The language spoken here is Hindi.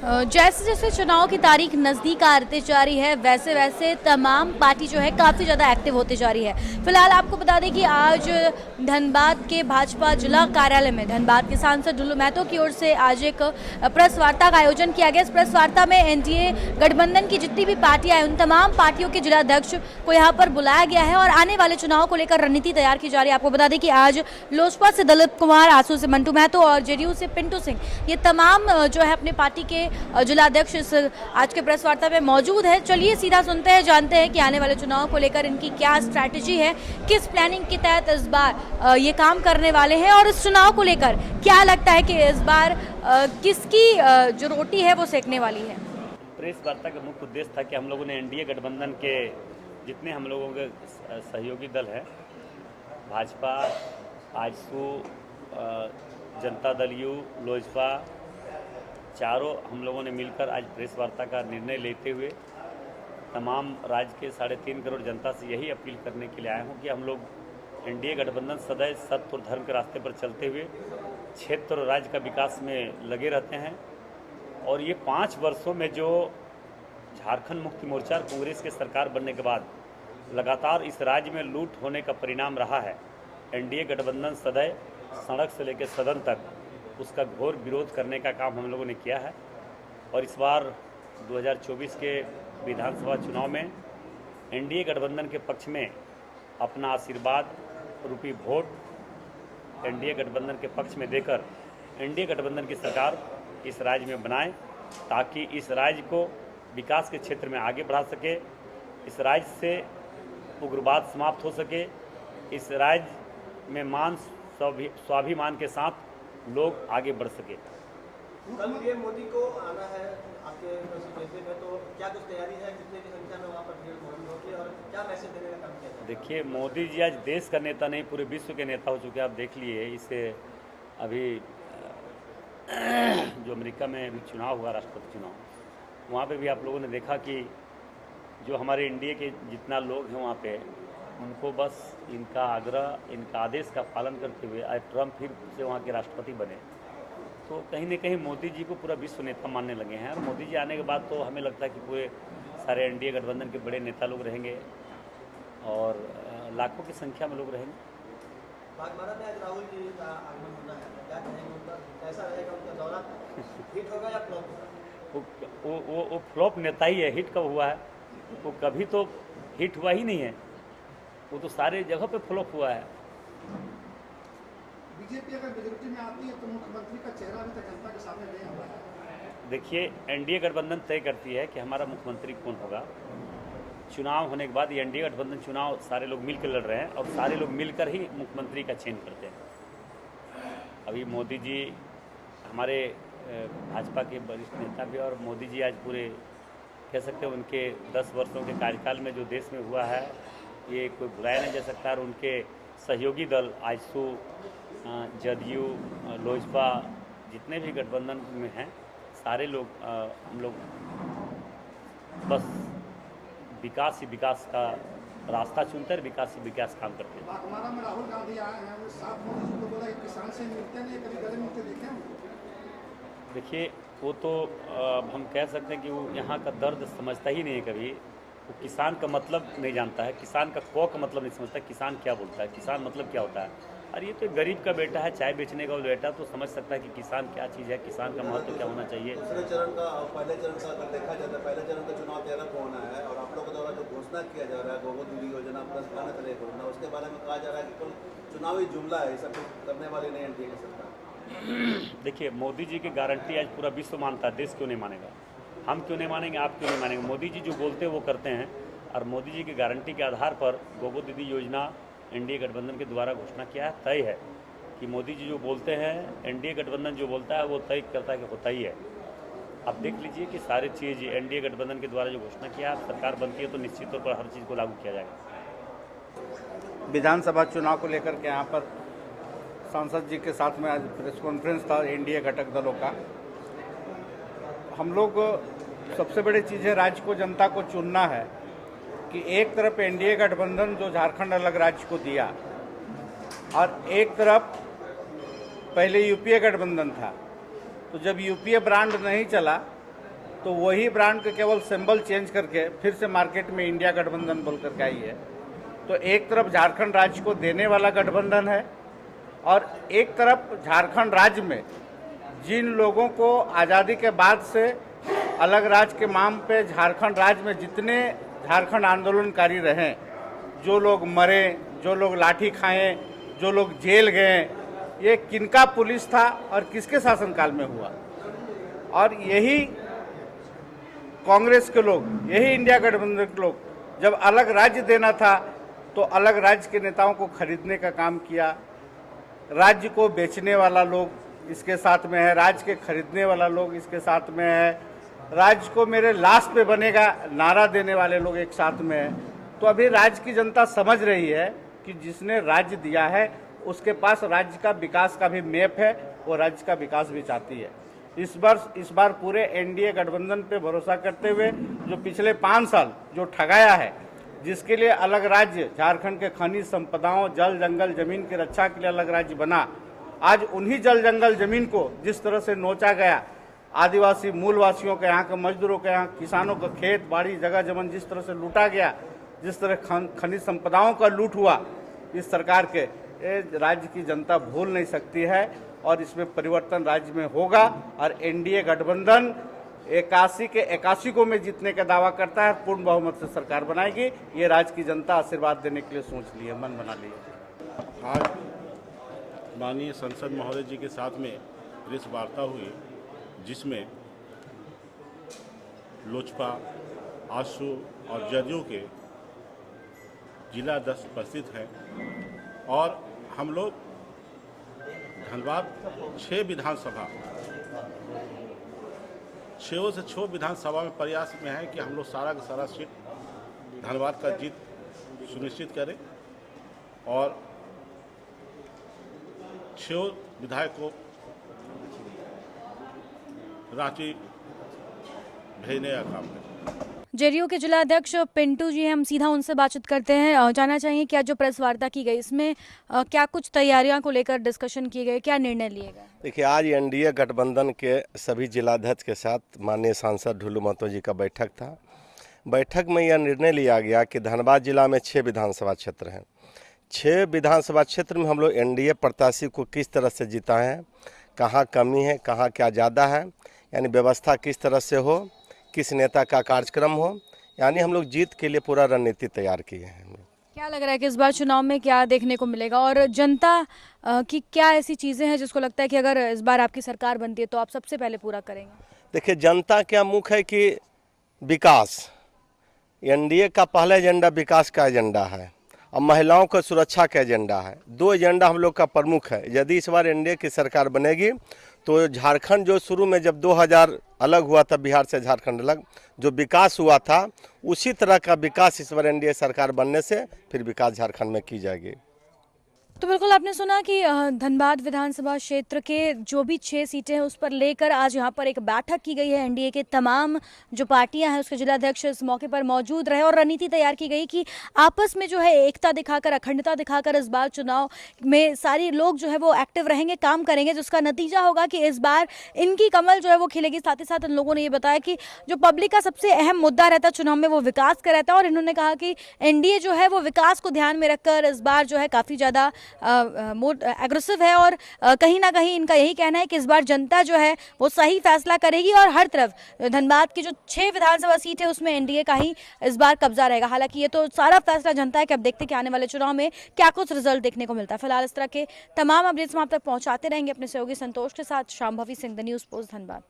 जैसे जैसे चुनाव की तारीख नज़दीक आती जा रही है वैसे वैसे तमाम पार्टी जो है काफ़ी ज़्यादा एक्टिव होती जा रही है। फिलहाल आपको बता दें कि आज धनबाद के भाजपा जिला कार्यालय में धनबाद के सांसद डुल्लू महतो की ओर से आज एक प्रेस वार्ता का आयोजन किया गया। इस प्रेस वार्ता में एनडीए गठबंधन की जितनी भी पार्टियां हैं उन तमाम पार्टियों के जिलाध्यक्ष को यहाँ पर बुलाया गया है और आने वाले चुनाव को लेकर रणनीति तैयार की जा रही है। आपको बता दें कि आज लोजपा से दलीप कुमार, आसू से मंटू महतो और जेडीयू से पिंटू सिंह ये तमाम जो है अपने पार्टी के जिलाध्यक्ष इस आज के प्रेस वार्ता में मौजूद है। चलिए सीधा सुनते हैं, जानते हैं कि आने वाले चुनाव को लेकर इनकी क्या स्ट्रैटेजी है, किस प्लानिंग के तहत इस बार ये काम करने वाले हैं और इस चुनाव को लेकर क्या लगता है कि इस बार किसकी जो रोटी है वो सेकने वाली है। प्रेस वार्ता का मुख्य उद्देश्य था कि हम लोगों ने एनडीए गठबंधन के जितने हम लोगों के सहयोगी दल हैं, भाजपा, आजसू, जनता दल यू, लोजपा, चारों हम लोगों ने मिलकर आज प्रेस वार्ता का निर्णय लेते हुए तमाम राज्य के 3.5 करोड़ जनता से यही अपील करने के लिए आए हूँ कि हम लोग एनडीए गठबंधन सदैव सत्य और धर्म के रास्ते पर चलते हुए क्षेत्र और राज्य का विकास में लगे रहते हैं। और ये 5 वर्षों में जो झारखंड मुक्ति मोर्चा कांग्रेस के सरकार बनने के बाद लगातार इस राज्य में लूट होने का परिणाम रहा है। एनडीए गठबंधन सदैव सड़क से लेकर सदन तक उसका घोर विरोध करने का काम हम लोगों ने किया है। और इस बार 2024 के विधानसभा चुनाव में एनडीए गठबंधन के पक्ष में अपना आशीर्वाद रूपी वोट एनडीए गठबंधन के पक्ष में देकर एनडीए गठबंधन की सरकार इस राज्य में बनाएं, ताकि इस राज्य को विकास के क्षेत्र में आगे बढ़ा सके, इस राज्य से उग्रवाद समाप्त हो सके, इस राज्य में मान स्वाभिमान के साथ लोग आगे बढ़ सके। कल ये मोदी को आना है आपके कॉन्स्टिट्यूएंसी में, तो क्या कुछ तैयारी है, कितने की संख्या में वहाँ पर भीड़ होगी और क्या मैसेज देने का काम किया जाए? देखिए, मोदी जी आज देश का नेता नहीं पूरे विश्व के नेता हो चुके हैं। आप देख लिए इससे अभी जो अमेरिका में अभी चुनाव हुआ, राष्ट्रपति चुनाव, वहाँ पे भी आप लोगों ने देखा कि जो हमारे इंडिया के जितना लोग हैं वहाँ पे उनको बस इनका आग्रह, इनका आदेश का पालन करते हुए आज ट्रम्प फिर से वहाँ के राष्ट्रपति बने। तो कहीं न कहीं मोदी जी को पूरा विश्व नेता मानने लगे हैं। और मोदी जी आने के बाद तो हमें लगता है कि पूरे सारे एनडीए गठबंधन के बड़े नेता लोग रहेंगे और लाखों की संख्या में लोग रहेंगे। बागबारा में आज राहुल जी का आगमन होना है, क्या कहेंगे उनका, कैसा रहेगा उनका दौरा, हिट होगा या फ्लॉप होगा? वो फ्लॉप नेता ही है। हिट कब हुआ है? वो कभी तो हिट हुआ ही नहीं है, वो तो सारे जगह पे फ्लॉप हुआ है। बीजेपी अगर मेजॉरिटी में आती है तो मुख्यमंत्री का चेहरा भी जनता के सामने नहीं हुआ है। देखिए, एनडीए गठबंधन तय करती है कि हमारा मुख्यमंत्री कौन होगा। चुनाव होने के बाद ये एनडीए गठबंधन चुनाव सारे लोग मिलकर लड़ रहे हैं और सारे लोग मिलकर ही मुख्यमंत्री का चयन करते हैं। अभी मोदी जी हमारे भाजपा के वरिष्ठ नेता भी, और मोदी जी आज पूरे कह सकते हैं उनके 10 वर्षों के कार्यकाल में जो देश में हुआ है ये कोई भुलाया नहीं जा सकता। और उनके सहयोगी दल आजसू, जदयू, लोजपा, जितने भी गठबंधन में हैं सारे लोग हम लोग बस विकास ही विकास का रास्ता चुनते हैं, विकास ही विकास काम करते हैं। बागबारा में राहुल गांधी आए हैं, वो साफ मोदी जी को बोला कि किसान से मिलते नहीं, कभी गले मिलते देखे हैं? देखिए, वो तो हम कह सकते हैं कि वो यहाँ का दर्द समझता ही नहीं है। कभी वो किसान का मतलब नहीं जानता है, किसान का का मतलब नहीं समझता, किसान क्या बोलता है, किसान मतलब क्या होता है। और ये तो एक गरीब का बेटा है, चाय बेचने का बेटा, तो समझ सकता है कि किसान क्या चीज़ है, किसान का महत्व क्या होना चाहिए। दूसरे चरण का पहले चरण का अगर देखा जाता है, पहले चरण का चुनाव 13 को होना है और आप लोगों के द्वारा जो घोषणा किया जा रहा है गोबर दीदी योजना प्लस खाना चले योजना, उसके बारे में कहा जा रहा है कि कुल चुनावी जुमला है, सब करने वाली नहीं एनडीए की सरकार। देखिए, मोदी जी की गारंटी आज पूरा विश्व मानता है, देश क्यों नहीं मानेगा? हम क्यों नहीं मानेंगे, आप क्यों नहीं मानेंगे? मोदी जी जो बोलते हैं वो करते हैं। और मोदी जी की गारंटी के आधार पर गोबर दीदी योजना एनडीए गठबंधन के द्वारा घोषणा किया है। तय है कि मोदी जी जो बोलते हैं, एनडीए गठबंधन जो बोलता है वो तय करता है कि होता ही है। आप देख लीजिए कि सारी चीज़ एनडीए गठबंधन के द्वारा जो घोषणा किया, सरकार बनती है तो निश्चित तौर पर हर चीज़ को लागू किया जाएगा। विधानसभा चुनाव को लेकर के यहाँ पर सांसद जी के साथ में आज प्रेस कॉन्फ्रेंस था एनडीए घटक दलों का। हम लोग सबसे बड़ी चीज़ है राज्य को, जनता को चुनना है कि एक तरफ एनडीए गठबंधन जो झारखंड अलग राज्य को दिया और एक तरफ पहले यूपीए गठबंधन था। तो जब यूपीए ब्रांड नहीं चला तो वही ब्रांड के केवल सिंबल चेंज करके फिर से मार्केट में इंडिया गठबंधन बोल करके आई है। तो एक तरफ झारखंड राज्य को देने वाला गठबंधन है और एक तरफ झारखंड राज्य में जिन लोगों को आज़ादी के बाद से अलग राज्य के नाम पे झारखंड राज्य में जितने झारखंड आंदोलनकारी रहे, जो लोग मरे, जो लोग लाठी खाए, जो लोग जेल गए, ये किनका पुलिस था और किसके शासनकाल में हुआ। और यही कांग्रेस के लोग, यही इंडिया गठबंधन के लोग जब अलग राज्य देना था तो अलग राज्य के नेताओं को खरीदने का काम किया। राज्य को बेचने वाला लोग इसके साथ में है, राज्य के खरीदने वाला लोग इसके साथ में है, राज्य को मेरे लाश पे बनेगा नारा देने वाले लोग एक साथ में है। तो अभी राज्य की जनता समझ रही है कि जिसने राज्य दिया है उसके पास राज्य का विकास का भी मैप है, वो राज्य का विकास भी चाहती है। इस बार पूरे एनडीए गठबंधन पे भरोसा करते हुए जो पिछले 5 साल जो ठगाया है, जिसके लिए अलग राज्य झारखंड के खनिज संपदाओं, जल जंगल जमीन की रक्षा के लिए अलग राज्य बना, आज उन्हीं जल जंगल जमीन को जिस तरह से नोचा गया, आदिवासी मूलवासियों के, यहाँ के मजदूरों के, यहाँ किसानों का खेत बाड़ी जगह जमीन जिस तरह से लूटा गया, जिस तरह खनिज संपदाओं का लूट हुआ इस सरकार के, राज्य की जनता भूल नहीं सकती है और इसमें परिवर्तन राज्य में होगा। और एनडीए गठबंधन 81 के 81 को में जीतने का दावा करता है, पूर्ण बहुमत से सरकार बनाएगी। ये राज्य की जनता आशीर्वाद देने के लिए सोच ली है, मन बना ली है। आज माननीय संसद महोदय जी के साथ में प्रेस वार्ता हुई, जिसमें लोजपा, आजसू और जदयू के जिला अध्यक्ष उपस्थित हैं और हम लोग धनबाद 6 विधानसभा 6 से 6 विधानसभा में प्रयास में है कि हम लोग सारा का सारा सीट धनबाद का जीत सुनिश्चित करें और 6 विधायक को रांची भेजने का काम करें। जेडीयू के जिला अध्यक्ष पिंटू जी हैं, हम सीधा उनसे बातचीत करते हैं। जानना चाहिए क्या जो प्रेस वार्ता की गई इसमें क्या कुछ तैयारियों को लेकर डिस्कशन किए गए, क्या निर्णय लिए गए? देखिए, आज एनडीए गठबंधन के सभी जिलाध्यक्ष के साथ माननीय सांसद ढुल्लू महतो जी का बैठक था। बैठक में यह निर्णय लिया गया कि धनबाद जिला में 6 विधानसभा क्षेत्र हैं। 6 विधानसभा क्षेत्र में हम लोग एनडीए प्रत्याशी को किस तरह से जिताएं हैं, कहाँ कमी है, कहाँ क्या ज़्यादा है, यानी व्यवस्था किस तरह से हो, किस नेता का कार्यक्रम हो, यानी हम लोग जीत के लिए पूरा रणनीति तैयार किए हैं। क्या लग रहा है कि इस बार चुनाव में क्या देखने को मिलेगा और जनता की क्या ऐसी चीज़ें हैं जिसको लगता है कि अगर इस बार आपकी सरकार बनती है तो आप सबसे पहले पूरा करेंगे? देखिए, जनता क्या मुख्य है कि विकास, एनडीए का पहला एजेंडा विकास का एजेंडा है और महिलाओं का सुरक्षा का एजेंडा है। 2 एजेंडा हम लोग का प्रमुख है। यदि इस बार एनडीए की सरकार बनेगी तो झारखंड जो शुरू में जब 2000 अलग हुआ था, बिहार से झारखंड अलग, जो विकास हुआ था उसी तरह का विकास इस बार एनडीए सरकार बनने से फिर विकास झारखंड में की जाएगी। तो बिल्कुल आपने सुना कि धनबाद विधानसभा क्षेत्र के जो भी 6 सीटें हैं उस पर लेकर आज यहाँ पर एक बैठक की गई है। एनडीए के तमाम जो पार्टियां हैं उसके जिलाध्यक्ष इस मौके पर मौजूद रहे और रणनीति तैयार की गई कि आपस में जो है एकता दिखाकर, अखंडता दिखाकर इस बार चुनाव में सारे लोग जो है वो एक्टिव रहेंगे, काम करेंगे, जिसका नतीजा होगा कि इस बार इनकी कमल जो है वो खिलेगी। साथ ही साथ इन लोगों ने ये बताया कि जो पब्लिक का सबसे अहम मुद्दा रहता है चुनाव में वो विकास का रहता है और इन्होंने कहा कि एनडीए जो है वो विकास को ध्यान में रखकर इस बार जो है काफ़ी ज़्यादा एग्रेसिव है और कहीं ना कहीं इनका यही कहना है कि इस बार जनता जो है वो सही फैसला करेगी और हर तरफ धनबाद की जो 6 विधानसभा सीट है उसमें एनडीए का ही इस बार कब्जा रहेगा। हालांकि ये तो सारा फैसला जनता है कि अब देखते हैं कि आने वाले चुनाव में क्या कुछ रिजल्ट देखने को मिलता है। फिलहाल इस तरह के तमाम अपडेट्स हम आप तक पहुंचाते रहेंगे अपने सहयोगी संतोष के साथ। Shambhavi Singh, the news post, Dhanbad.